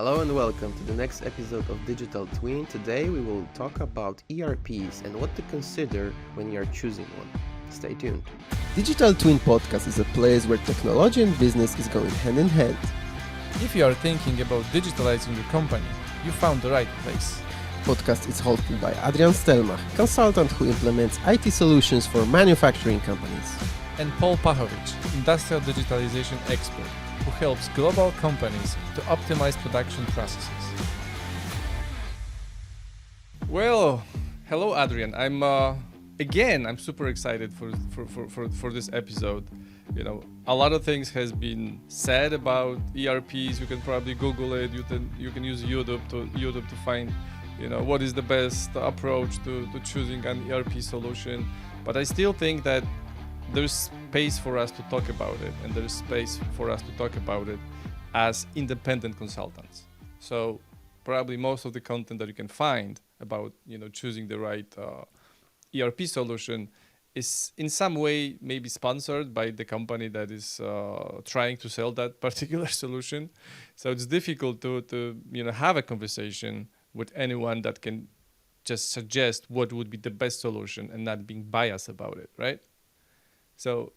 Hello and welcome to the next episode of Digital Twin. Today we will talk about ERPs and what to consider when you are choosing one. Stay tuned. Digital Twin Podcast is a place where technology and business is going hand in hand. If you are thinking about digitalizing your company, you found the right place. Podcast is hosted by Adrian Stelmach, consultant who implements IT solutions for manufacturing companies. And Paul Pachovich, industrial digitalization expert, who helps global companies to optimize production processes. Well, hello Adrian. I'm super excited for this episode. You know, a lot of things has been said about ERPs. You can probably Google it. You can use YouTube to find, what is the best approach to choosing an ERP solution. But I still think that there's space for us to talk about it, and there's space for us to talk about it as independent consultants. So probably most of the content that you can find about choosing the right ERP solution is in some way maybe sponsored by the company that is trying to sell that particular solution. So it's difficult to have a conversation with anyone that can just suggest what would be the best solution and not being biased about it, right? So,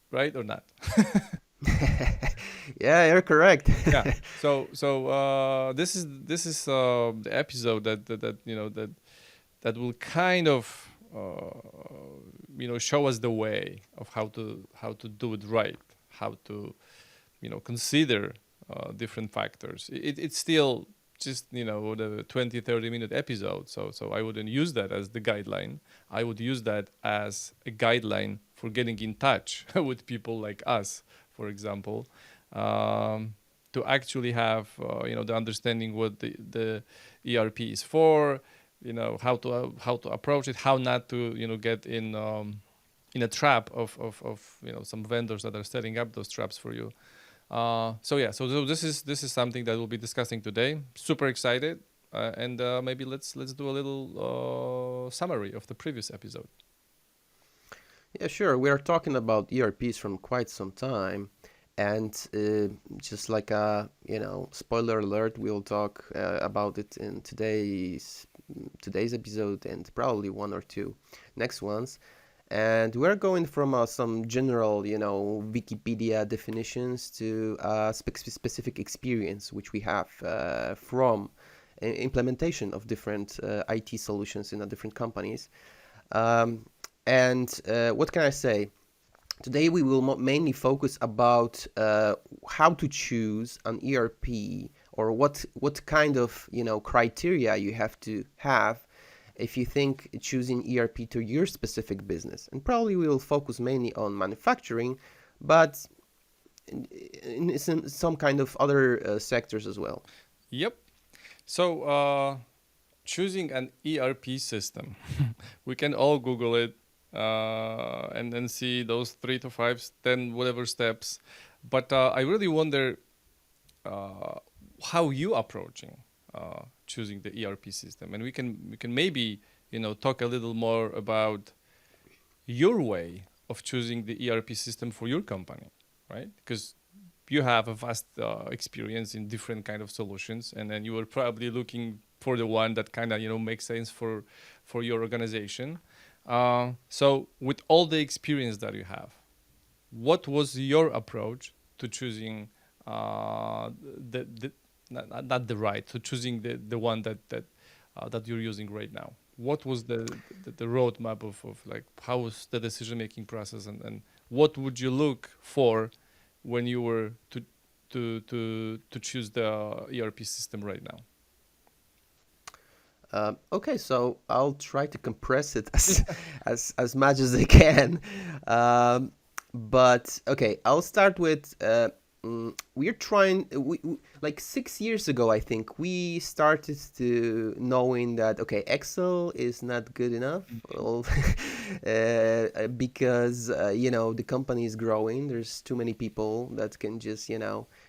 right or not? Yeah, you're correct. Yeah. So this is the episode that will kind of show us the way of how to do it right, how to consider different factors. It's still just the 20-30 minute episode, so I wouldn't use that as the guideline. I would use that as a guideline for getting in touch with people like us, for example, to actually have the understanding what the ERP is for, how to approach it, how not to get in a trap of some vendors that are setting up those traps for you. So this is something that we'll be discussing today. Super excited, and maybe let's do a little summary of the previous episode. Yeah, sure. We are talking about ERPs from quite some time, and just like a spoiler alert, we'll talk about it in today's episode and probably one or two next ones. And we're going from some general, Wikipedia definitions to specific experience which we have from implementation of different IT solutions in different companies. And what can I say? Today we will mainly focus about how to choose an ERP, or what kind of criteria you have to have if you think choosing ERP to your specific business. And probably we will focus mainly on manufacturing, but in some kind of other sectors as well. Yep. So choosing an ERP system, we can all Google it and then see those 3 to 5, 10, whatever steps. But I really wonder how you approaching choosing the ERP system, and we can maybe talk a little more about your way of choosing the ERP system for your company, right? Because you have a vast experience in different kind of solutions, and then you were probably looking for the one that kind of makes sense for your organization. So with all the experience that you have, what was your approach to choosing to choosing the one that you're using right now? What was the roadmap of like, how was the decision making process, and what would you look for when you were to choose the ERP system right now? Okay, so I'll try to compress it as much as I can. But okay, I'll start with we're trying. We like 6 years ago, I think we started to knowing that Excel is not good enough. Well, because the company is growing. There's too many people that can just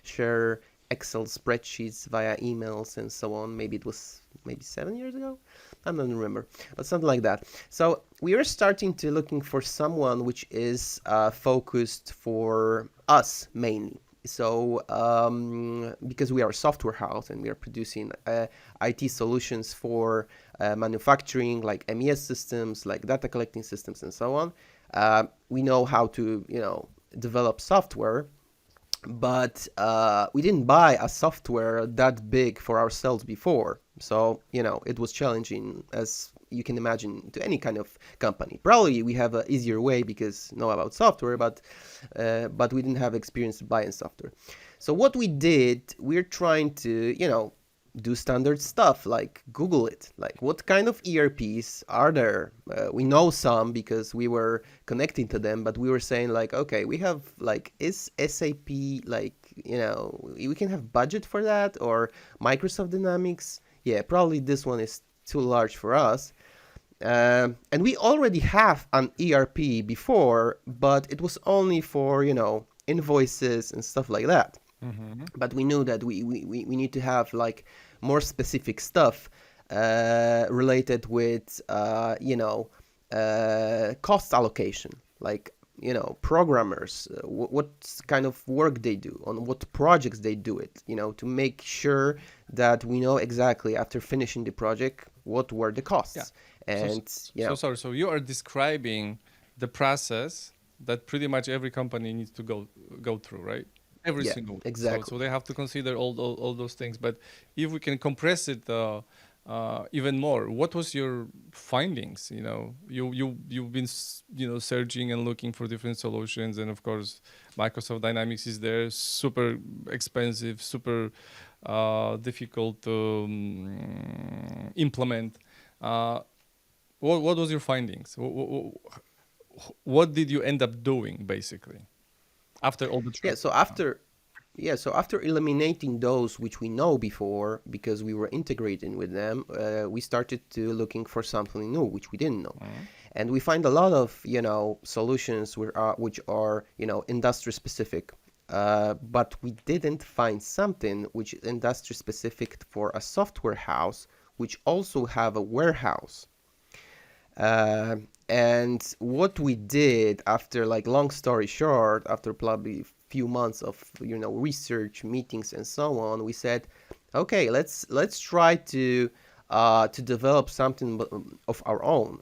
share Excel spreadsheets via emails and so on. Maybe it was 7 years ago. I don't remember, but something like that. So we are starting to looking for someone which is focused for us mainly. So because we are a software house and we are producing IT solutions for manufacturing, like MES systems, like data collecting systems, and so on, we know how to, develop software, but we didn't buy a software that big for ourselves before. So, it was challenging, as you can imagine, to any kind of company. Probably we have an easier way because know about software, but we didn't have experience buying software. So what we did, we're trying to, do standard stuff like Google it. Like, what kind of ERPs are there? We know some because we were connecting to them, but we were saying like, okay, we have like, is SAP like, we can have budget for that, or Microsoft Dynamics? Yeah, probably this one is too large for us. And we already have an ERP before, but it was only for, invoices and stuff like that. Mm-hmm. But we knew that we need to have like more specific stuff related with cost allocation, like programmers, what kind of work they do, on what projects they do it, to make sure that we know exactly after finishing the project what were the Yeah. costs. So, And so sorry. So you are describing the process that pretty much every company needs to go through, right? Every yeah, single one. So exactly. they have to consider all those things. But if we can compress it even more, what was your findings? You've been searching and looking for different solutions, and of course, Microsoft Dynamics is there, super expensive, super difficult to implement. Uh, what was your findings? What did you end up doing basically after all the Yeah, trial? so after Yeah, so after eliminating those which we know before, because we were integrating with them, we started to looking for something new which we didn't know, Mhm. and we find a lot of solutions which are industry specific, but we didn't find something which is industry specific for a software house which also have a warehouse. Uh, and what we did after, like, long story short, after probably few months of research, meetings, and so on, we said, okay, let's try to develop something of our own,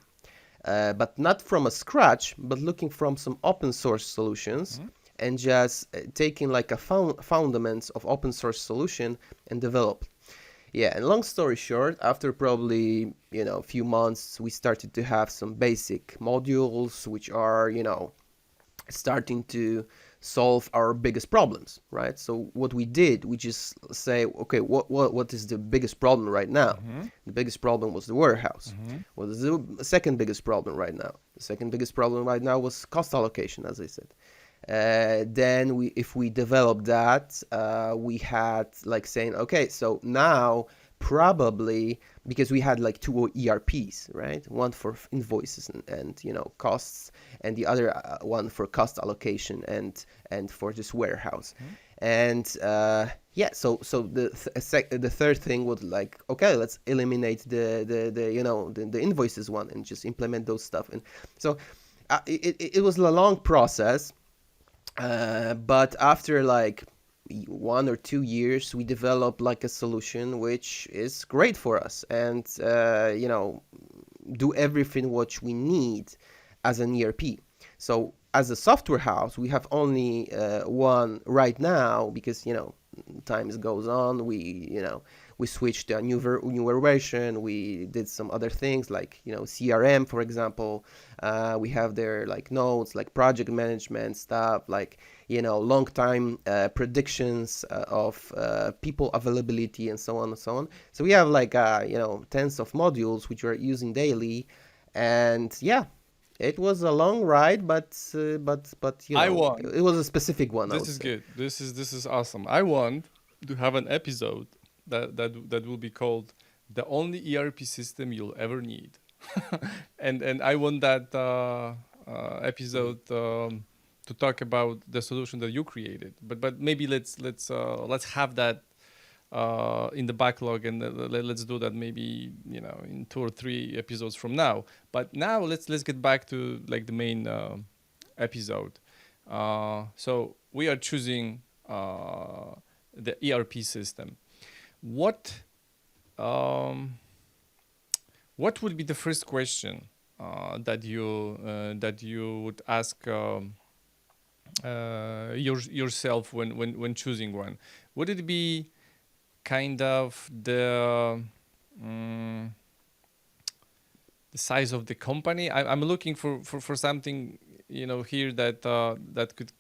but not from a scratch, but looking from some open source solutions, Mhm. and just taking like a fundaments of open source solution and develop. Yeah, and long story short, after probably, a few months, we started to have some basic modules which are, starting to solve our biggest problems, right? So what we did, we just say, okay, what is the biggest problem right now? Mhm. The biggest problem was the warehouse. Mhm. What is the second biggest problem right now? The second biggest problem right now was cost allocation, as I said. Then if we developed that, we had like saying, okay, so now probably, because we had like two ERPs, right? One for invoices and costs, and the other one for cost allocation and for this warehouse. Mhm. And yeah, so the third thing was like, okay, let's eliminate the invoices one and just implement those stuff. And so it was a long process, but after like 1 or 2 years, we developed like a solution which is great for us, and do everything what we need as an ERP. So as a software house, we have only one right now, because time goes on. We switched to a newer version. We did some other things like CRM, for example. We have there like notes, like project management stuff, like long time predictions of people availability, and so on and so on. So we have like tens of modules which we're using daily, and yeah, it was a long ride, but I want. it was a specific one, I This would is say. good. This is awesome. I want to have an episode that will be called "The Only ERP System You'll Ever Need," and I want that Mhm. episode to talk about the solution that you created. But maybe let's have that in the backlog, and let's do that maybe in 2 or 3 episodes from now. But now let's get back to like the main episode. So we are choosing uh, the ERP system, what um, what would be the first question that you would ask yourself when choosing one? Would it be kind of mm, the size of the company? I'm looking for something, here that could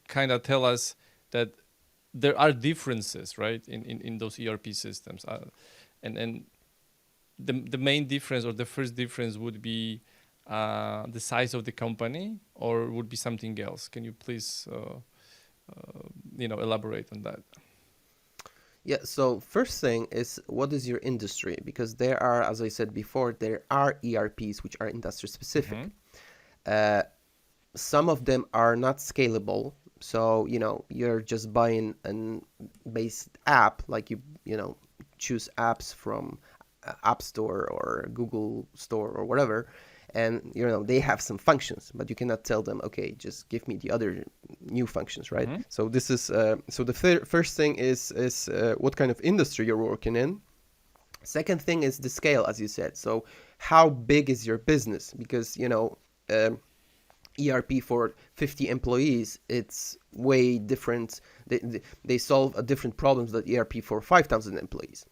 kind of tell us that there are differences, right, in those ERP systems, and the main difference or the first difference would be the size of the company, or would be something else. Can you please elaborate on that? Yeah, so first thing is what is your industry? Because there are, as I said before, there are ERPs which are industry specific. Mm-hmm. Uh, some of them are not scalable. So, you're just buying an base app, like choose apps from App Store or Google Store or whatever, and they have some functions, but you cannot tell them, okay, just give me the other new functions, right? Mm-hmm. So this is so the first thing is what kind of industry you're working in. Second thing is the scale, as you said. So how big is your business? Because ERP for 50 employees, it's way different. They solve a different problems than ERP for 5,000 employees.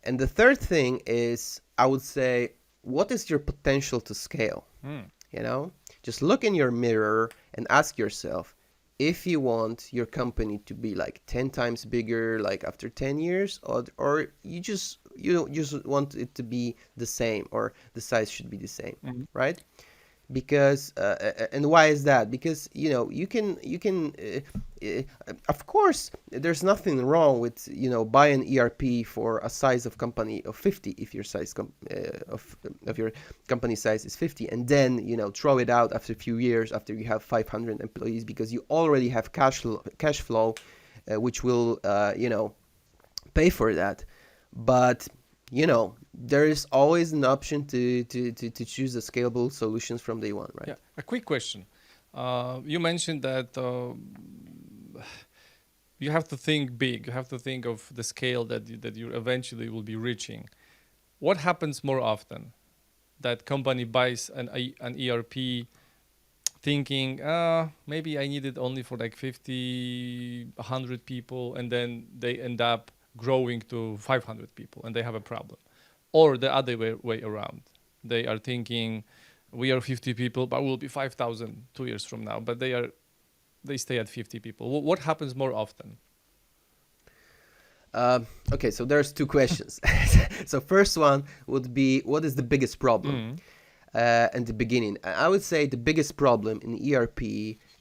And the third thing is, I would say, what is your potential to scale? Mm. You know, just look in your mirror and ask yourself if you want your company to be like 10 times bigger, like after 10 years, or you just want it to be the same, or the size should be the same, Mm-hmm. right? Because and why is that? Because you can of course there's nothing wrong with buying ERP for a size of company of 50, if your size of your company size is 50, and then throw it out after a few years after you have 500 employees, because you already have cash flow which will pay for that. But there is always an option to choose the scalable solutions from day one, Yeah. right? A quick question. You mentioned that you have to think big. You have to think of the scale that you eventually will be reaching. What happens more often? That company buys an ERP thinking, maybe I need it only for like 50, 100 people, and then they end up growing to 500 people and they have a problem. Or the other way around. They are thinking, we are 50 people, but we'll be 5,000 2 years from now. But they stay at 50 people. What happens more often? Okay, so there's two questions. So first one would be, what is the biggest problem Mm. in the beginning? I would say the biggest problem in ERP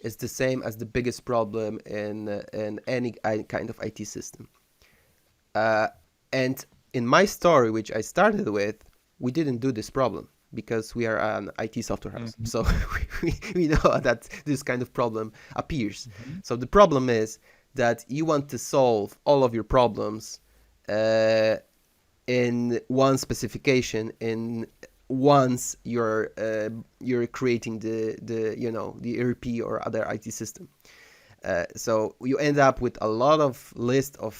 is the same as the biggest problem in any kind of IT system. Uh, and in my story, which I started with, we didn't do this problem because we are an IT software house. Mhm. So we know that this kind of problem appears. Mhm. So the problem is that you want to solve all of your problems uh, in one specification in once you're creating the ERP or other IT system. So you end up with a lot of list of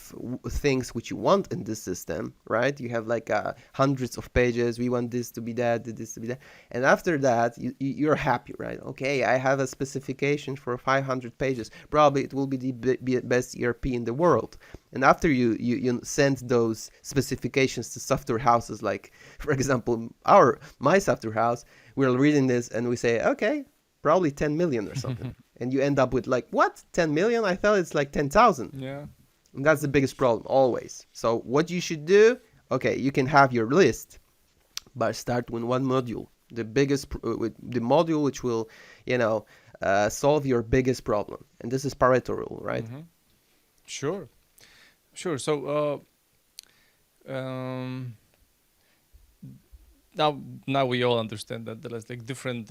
things which you want in this system, right? You have like hundreds of pages. We want this to be that, this to be that, and after that, you're happy, right? Okay, I have a specification for 500 pages. Probably it will be the best ERP in the world. And after you send those specifications to software houses, like for example, my software house, we're reading this and we say, okay, probably 10 million or something. And you end up with like, what? 10 million? I thought it's like 10,000. Yeah. And that's the biggest problem always. So what you should do, okay, you can have your list, but start with one module. The biggest, with the module which will, solve your biggest problem. And this is Pareto rule, right? Mhm. Sure. Sure. So now we all understand that there's like different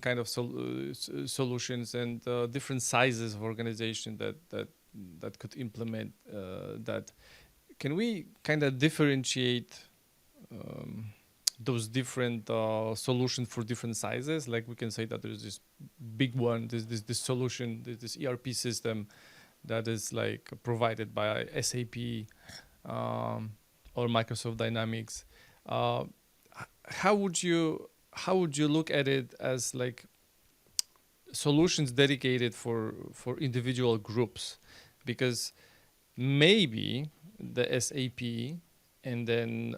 kind of solutions and different sizes of organization that could implement that. Can we kind of differentiate um, those different solutions for different sizes? Like we can say that there's this big one, this solution, this ERP system that is like provided by SAP um, or Microsoft Dynamics, uh, how would you look at it as like solutions dedicated for individual groups? Because maybe the SAP and then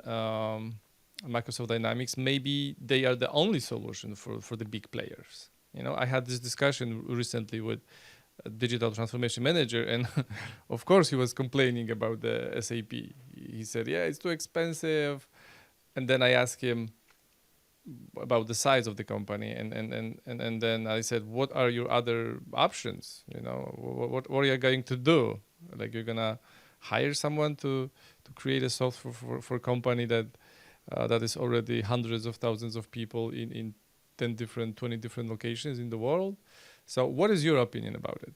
Microsoft Dynamics, maybe they are the only solution for the big players. I had this discussion recently with a digital transformation manager, and of course he was complaining about the SAP. He said, "Yeah, it's too expensive." And then I asked him about the size of the company, and then I said, "What are your other options? What are you going to do? Like you're gonna hire someone to create a software for a company that is already hundreds of thousands of people in 20 different locations in the world." So what is your opinion about it?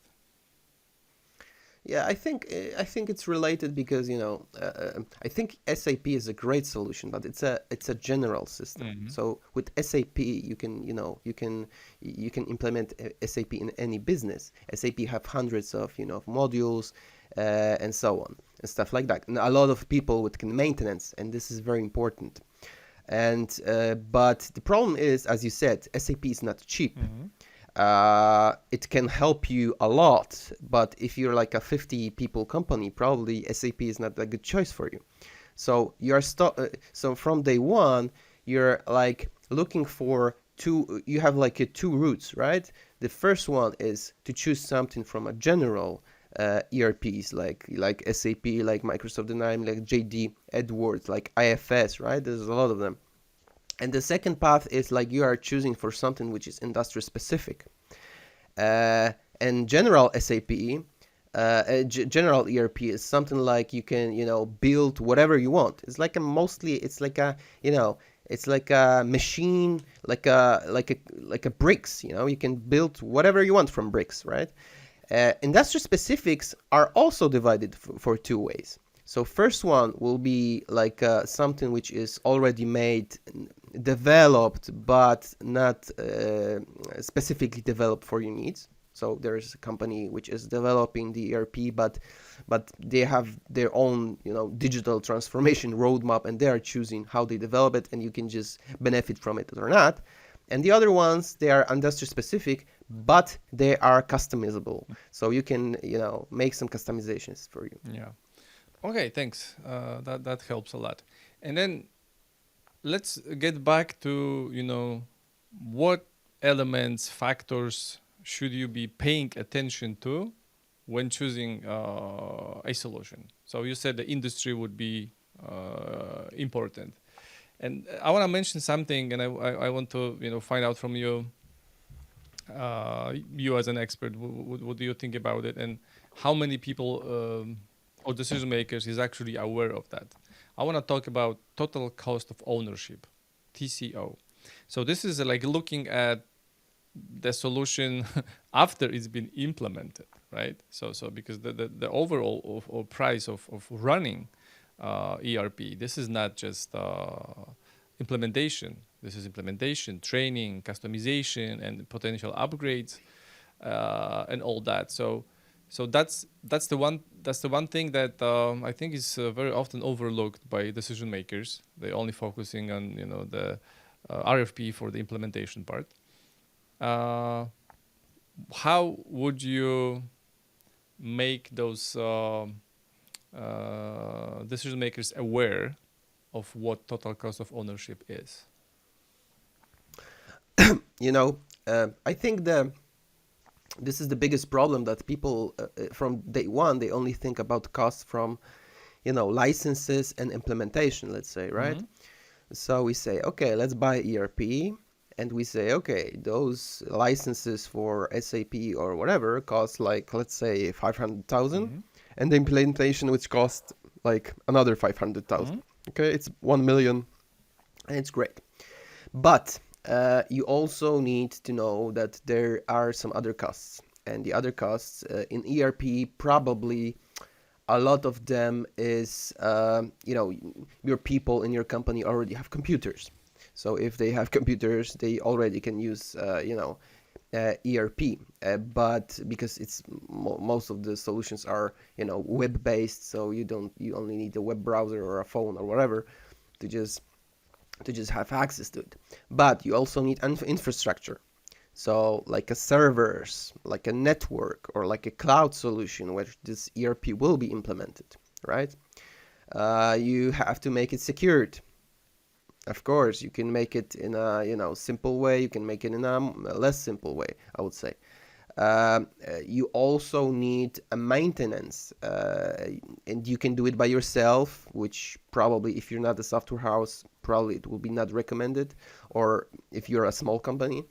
Yeah, I think it's related because I think SAP is a great solution, but it's a general system. Mm-hmm. So with SAP, you can implement SAP in any business. SAP have hundreds of modules, and so on and stuff like that. And a lot of people with maintenance, and this is very important. And but the problem is, as you said, SAP is not cheap. Mm-hmm. It can help you a lot, but if you're like a 50 people company, probably SAP is not a good choice for you. So so from day one, you're like looking for two. You have like two routes, right? The first one is to choose something from a general ERPs like SAP, like Microsoft Dynamics, like JD Edwards, like IFS, right? There's a lot of them. And the second path is like you are choosing for something which is industry specific. And general SAP, general ERP is something like you can build whatever you want. It's like it's like a it's like a machine, like a bricks. You can build whatever you want from bricks, right? Industry specifics are also divided for two ways. So first one will be like something which is already made, developed, but not specifically developed for your needs. So there's a company which is developing the ERP, but they have their own digital transformation roadmap, and they are choosing how they develop it, and you can just benefit from it or not. And the other ones, they are industry specific, but they are customizable. So you can make some customizations for you. Yeah. Okay, thanks. That helps a lot. And then let's get back to what elements, factors should you be paying attention to when choosing a solution. So you said the industry would be important, and I want to mention something, and I want to find out from you, you as an expert, what do you think about it, and how many people or decision makers is actually aware of that. I want to talk about total cost of ownership, TCO. So this is like looking at the solution after it's been implemented, right? So because the overall of price of running ERP, this is not just implementation. This is implementation, training, customization, and potential upgrades, and all that. So that's the one thing that I think is very often overlooked by decision makers. They're only focusing on the RFP for the implementation part. How would you make those decision makers aware of what total cost of ownership is? I think this is the biggest problem, that people from day one, they only think about costs from licenses and implementation, let's say, right? Mm-hmm. So we say, okay, let's buy ERP, and we say, okay, those licenses for SAP or whatever cost like, let's say 500,000, Mm-hmm. and the implementation which cost like another 500,000. Mm-hmm. Okay, it's 1 million, and it's great. But you also need to know that there are some other costs, and the other costs in ERP, probably a lot of them is your people in your company already have computers. So if they have computers, they already can use ERP, but because it's most of the solutions are web based, so you only need a web browser or a phone or whatever to just have access to it. But you also need infrastructure, so like a servers, like a network, or like a cloud solution where this ERP will be implemented, right? You have to make it secured. Of course, you can make it in a simple way. You can make it in a less simple way, I would say. You also need a maintenance, and you can do it by yourself, which probably, if you're not a software house, probably it will be not recommended. Or if you're a small company,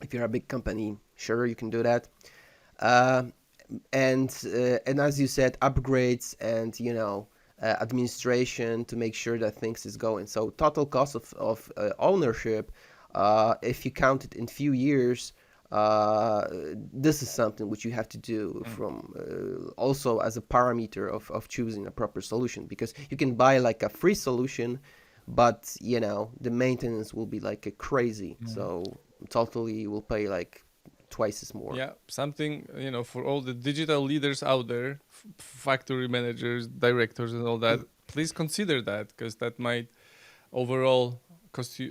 if you're a big company, sure, you can do that. Uh, and as you said, upgrades and administration to make sure that things is going. So total cost of ownership, if you count it in few years, this is something which you have to do from also as a parameter of choosing a proper solution, because you can buy like a free solution, but the maintenance will be like a crazy. So totally you will pay like twice as more. Yeah, something, for all the digital leaders out there, factory managers, directors, and all that, please consider that, because that might overall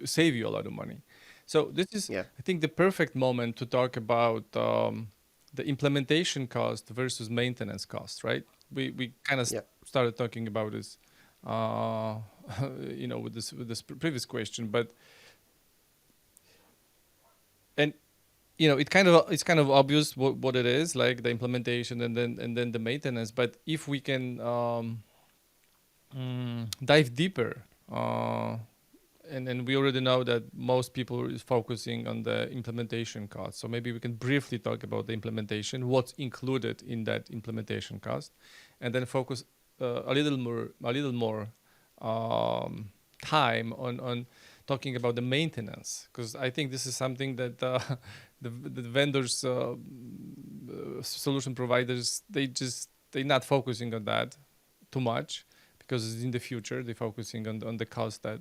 save you a lot of money. So this is, Yeah. I think, the perfect moment to talk about the implementation cost versus maintenance cost, right? We kind of Yeah. started talking about this, with this previous question, but and it's kind of obvious what it is, like the implementation and then the maintenance. But if we can dive deeper, and we already know that most people is focusing on the implementation cost, so maybe we can briefly talk about the implementation, what's included in that implementation cost, and then focus a little more time on talking about the maintenance, because I think this is something that the vendors, solution providers, they're not focusing on that too much, because in the future they're focusing on the cost that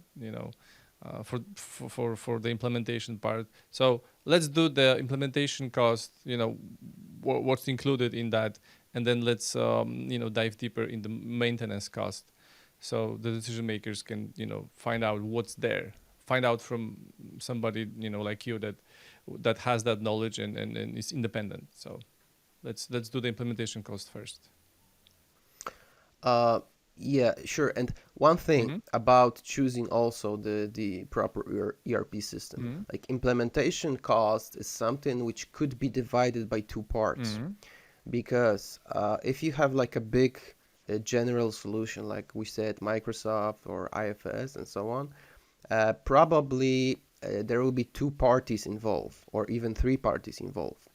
for the implementation part. So let's do the implementation cost, what's included in that, and then let's dive deeper in the maintenance cost, so the decision makers can find out what's there, find out from somebody like you that has that knowledge and is independent. So let's do the implementation cost first. Yeah, sure. And one thing Mm-hmm. about choosing also the proper ERP system, Mm-hmm. like implementation cost is something which could be divided by two parts. Mm-hmm. Because if you have like a big general solution, like we said, Microsoft or IFS and so on, probably there will be two parties involved, or even three parties involved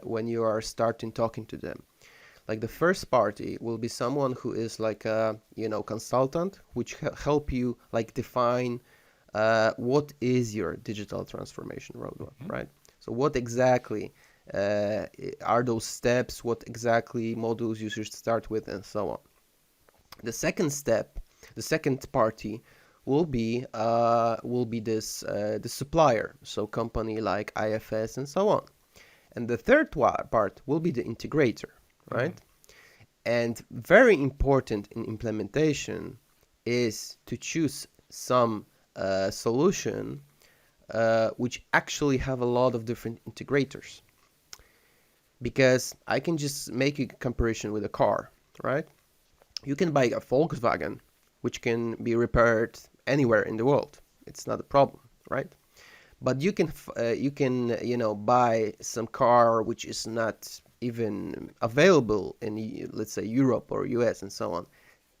when you are starting talking to them. Like the first party will be someone who is like a consultant, which help you like define what is your digital transformation roadmap, Mm-hmm. right? So what exactly are those steps? What exactly modules you should start with, and so on. The second step, the second party will be this the supplier, so company like IFS and so on. And the third part will be the integrator, right? And very important in implementation is to choose some solution which actually have a lot of different integrators. Because I can just make a comparison with a car, right? You can buy a Volkswagen, which can be repaired anywhere in the world. It's not a problem, right? But you can buy some car which is not even available in, let's say, Europe or US and so on.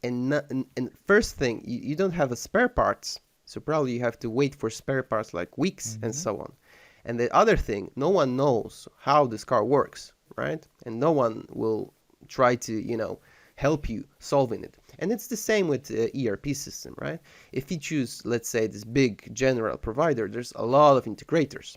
And first thing, you don't have a spare parts, so probably you have to wait for spare parts like weeks and so on. And the other thing, no one knows how this car works, right? And no one will try to help you solving it. And it's the same with the ERP system, right? If you choose, let's say, this big general provider, there's a lot of integrators.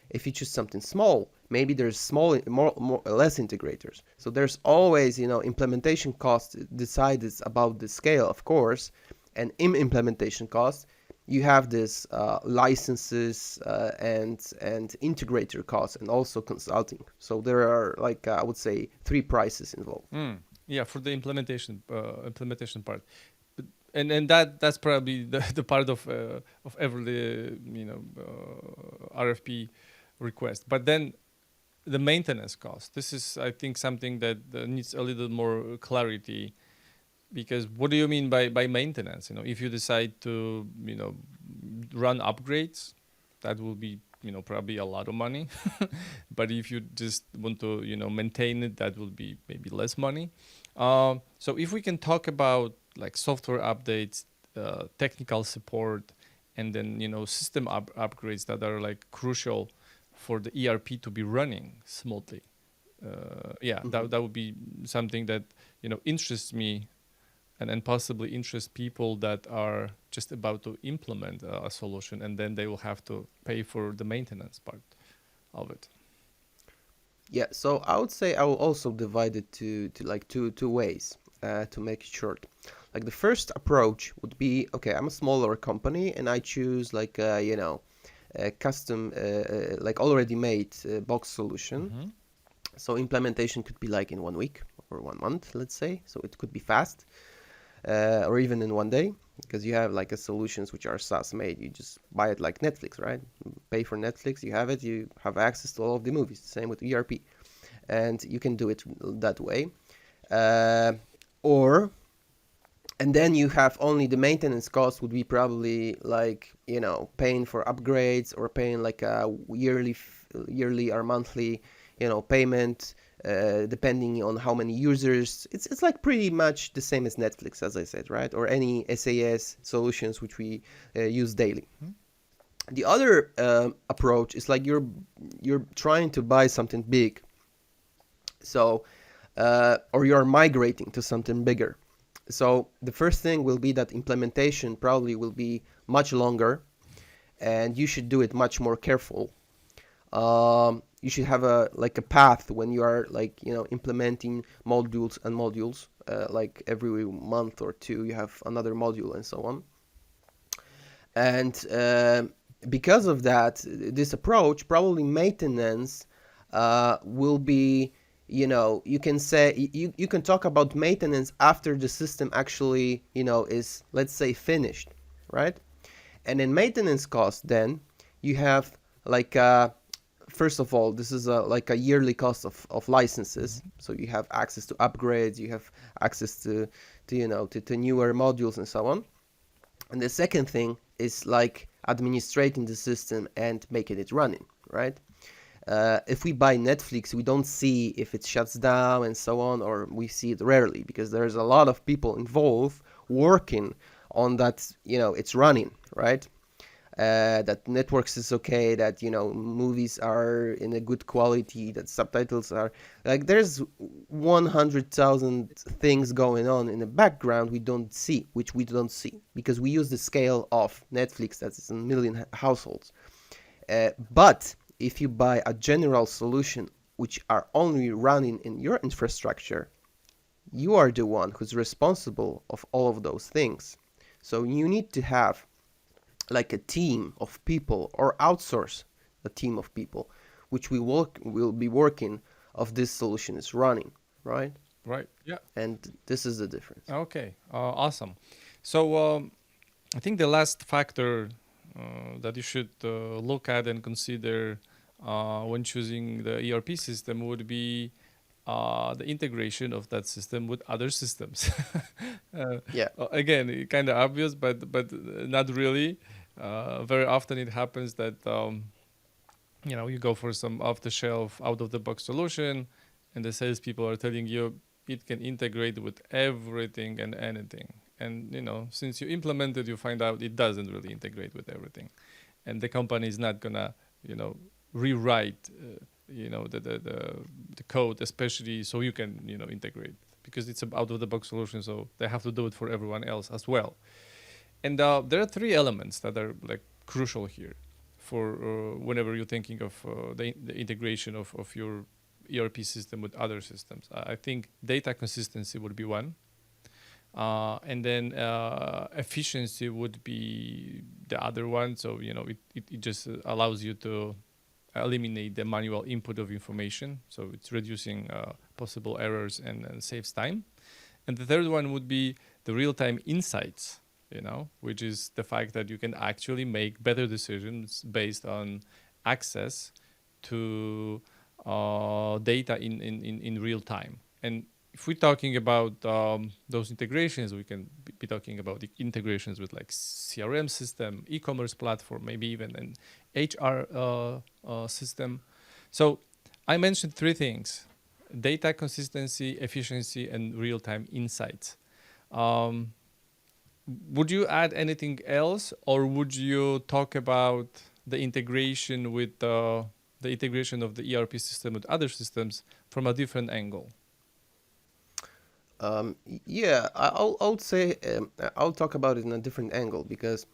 If you choose something small, maybe there's less integrators. So there's always, implementation cost decided about the scale, of course, and in implementation cost, you have this licenses and integrator costs and also consulting. So there are like I would say three prices involved. Mm. Yeah, for the implementation part. But, and that's probably the part of every RFP request. But then the maintenance cost. This is, I think, something that needs a little more clarity, because what do you mean by maintenance? If you decide to run upgrades, that will be probably a lot of money. But if you just want to maintain it, that will be maybe less money. So if we can talk about like software updates, technical support, and then system upgrades that are like crucial for the ERP to be running smoothly. Yeah, Hmm. that would be something that interests me, and possibly interest people that are just about to implement a solution, and then they will have to pay for the maintenance part of it. Yeah, so I would say I will also divide it to like two ways to make it short. Like the first approach would be, okay, I'm a smaller company and I choose like a custom like already made box solution. Mm-hmm. So implementation could be like in 1 week or 1 month, let's say. So it could be fast, or even in 1 day, because you have like a solutions which are SaaS made. You just buy it like Netflix, right? Pay for Netflix, you have it, you have access to all of the movies. Same with ERP, and you can do it that way. Uh, or and then you have only the maintenance cost would be probably like paying for upgrades or paying like a yearly or monthly payment, depending on how many users. It's like pretty much the same as Netflix, as I said, right? Or any SaaS solutions which we use daily. The other approach is like you're trying to buy something big, so or you're migrating to something bigger. So the first thing will be that implementation probably will be much longer, and you should do it much more careful. You should have a like a path when you are like implementing modules and modules. Like every month or two, you have another module and so on. And because of that, this approach, probably maintenance will be, you can say, you can talk about maintenance after the system actually, is, let's say, finished, right? And in maintenance cost, then you have like, first of all, this is like a yearly cost of licenses. Mm-hmm. So you have access to upgrades, you have access to newer modules and so on. And the second thing is like administrating the system and making it running, right? If we buy Netflix, we don't see if it shuts down and so on, or we see it rarely because there's a lot of people involved working on that, it's running, right? That networks is okay, that movies are in a good quality, that subtitles are like, there's 100,000 things going on in the background which we don't see because we use the scale of Netflix, that's a million households. But if you buy a general solution which are only running in your infrastructure, you are the one who's responsible of all of those things. So you need to have like a team of people or outsource a team of people which will be working of this solution is running, right? Right. Yeah. And this is the difference. Okay. Awesome. So I think the last factor that you should look at and consider when choosing the ERP system would be the integration of that system with other systems. Yeah. Again, kind of obvious, but not really. Very often it happens that you go for some off-the-shelf, out-of-the-box solution, and the salespeople are telling you it can integrate with everything and anything. And since you implement it, you find out it doesn't really integrate with everything, and the company is not gonna rewrite the code, especially so you can integrate, because it's an out-of-the-box solution, so they have to do it for everyone else as well. And there are three elements that are like crucial here for whenever you're thinking of the integration of your ERP system with other systems. I think data consistency would be one. And then efficiency would be the other one. So it just allows you to eliminate the manual input of information. So it's reducing possible errors and saves time. And the third one would be the real-time insights, which is the fact that you can actually make better decisions based on access to data in real time. And if we're talking about those integrations, we can be talking about the integrations with like CRM system, e-commerce platform, maybe even an HR system. So I mentioned three things: data consistency, efficiency, and real-time insights. Would you add anything else, or would you talk about the integration with the integration of the ERP system with other systems from a different angle? Yeah, I would say I'll talk about it in a different angle because,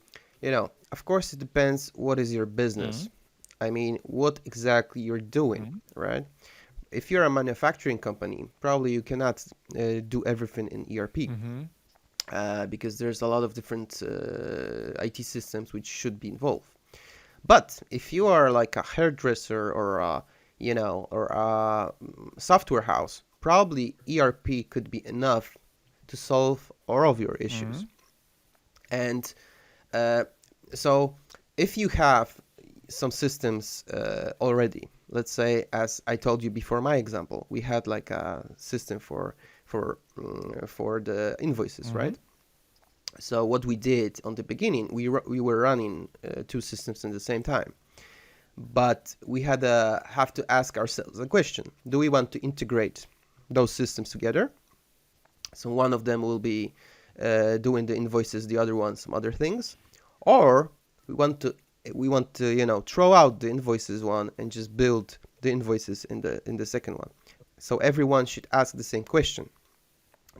of course, it depends what is your business. I mean, what exactly you're doing, right? If you're a manufacturing company, probably you cannot do everything in ERP because there's a lot of different IT systems which should be involved. But if you are like a hairdresser or or a software house, probably ERP could be enough to solve all of your issues. And so if you have some systems already, let's say, as I told you before my example, we had like a system for the invoices, right? So what we did on the beginning, we were running two systems at the same time. But we have to ask ourselves a question: do we want to integrate those systems together? So one of them will be doing the invoices, the other one some other things, or we want to throw out the invoices one and just build the invoices in the second one. So everyone should ask the same question: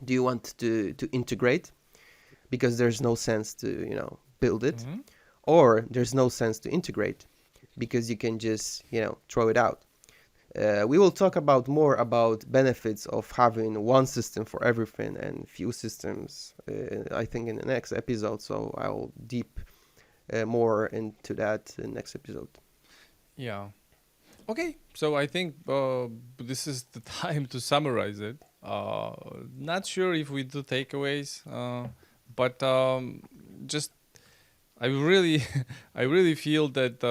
do you want to integrate? Because there's no sense to build it, or there's no sense to integrate because you can just throw it out. We will talk about more about benefits of having one system for everything and few systems, I think, in the next episode. So I'll deep more into that in the next episode. Yeah. Okay. So I think this is the time to summarize it. Not sure if we do takeaways, but just I really, I really feel that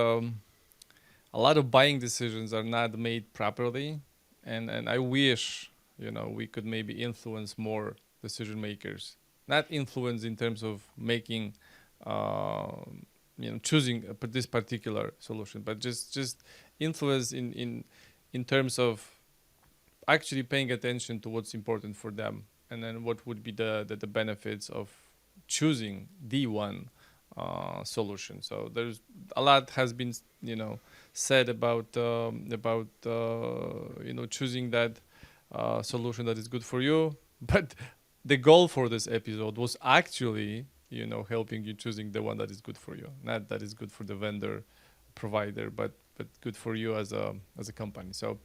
a lot of buying decisions are not made properly, and I wish we could maybe influence more decision makers. Not influence in terms of making choosing this particular solution, but just influence in terms of actually paying attention to what's important for them, and then what would be the benefits of choosing the one solution. So there's a lot has been said about choosing that solution that is good for you, but the goal for this episode was actually helping you choosing the one that is good for you, not that is good for the vendor provider, but good for you as a company. So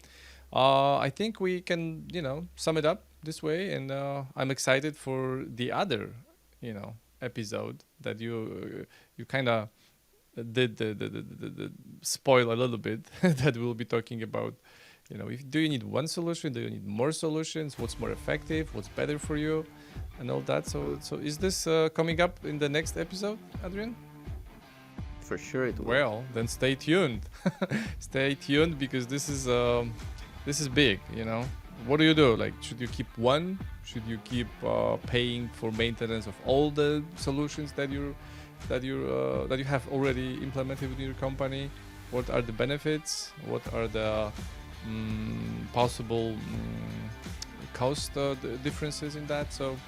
I think we can sum it up this way, and I'm excited for the other episode that you kind of did the spoil a little bit that we'll be talking about. Do you need one solution? Do you need more solutions? What's more effective? What's better for you? And all that. So is this coming up in the next episode, Adrian? For sure it will. Well, then stay tuned. Stay tuned, because this is big. What do you do? Like, should you keep one? Should you keep paying for maintenance of all the solutions that you have already implemented within your company? What are the benefits? What are the possible cost differences in that? So